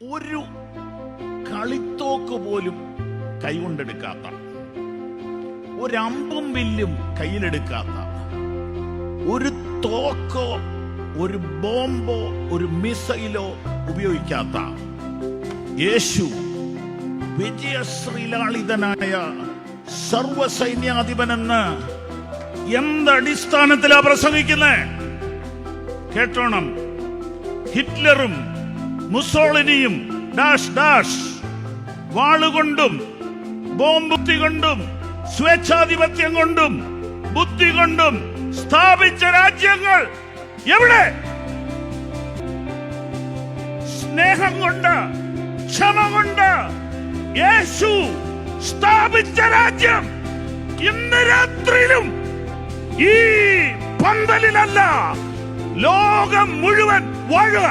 ഒരു കളിത്തോക്ക് പോലും കൈകൊണ്ടെടുക്കാത്ത, ഒരമ്പും വില്ലും കയ്യിലെടുക്കാത്ത, ഒരു തോക്കോ ഒരു ബോംബോ ഒരു മിസൈലോ ഉപയോഗിക്കാത്ത യേശു വിജയശ്രീലാളിതനായ സർവസൈന്യാധിപനെന്ന് എന്തടിസ്ഥാനത്തിലാ പ്രസംഗിക്കുന്നത്? കേട്ടോണം. ഹിറ്റ്ലറും മുസോളിനിയും ഡാഷ് ഡാഷ് വാളുകൊണ്ടും ബോംബുത്തി കൊണ്ടും സ്വേച്ഛാധിപത്യം കൊണ്ടും ബുദ്ധി കൊണ്ടും സ്ഥാപിച്ച രാജ്യങ്ങൾ എവിടെ? സ്നേഹം കൊണ്ട്, ക്ഷമ കൊണ്ട് യേശു സ്ഥാപിച്ച രാജ്യം ഇന്ന് രാത്രിയിലും ഈ പന്തലിലല്ല, ലോകം മുഴുവൻ വാഴുക.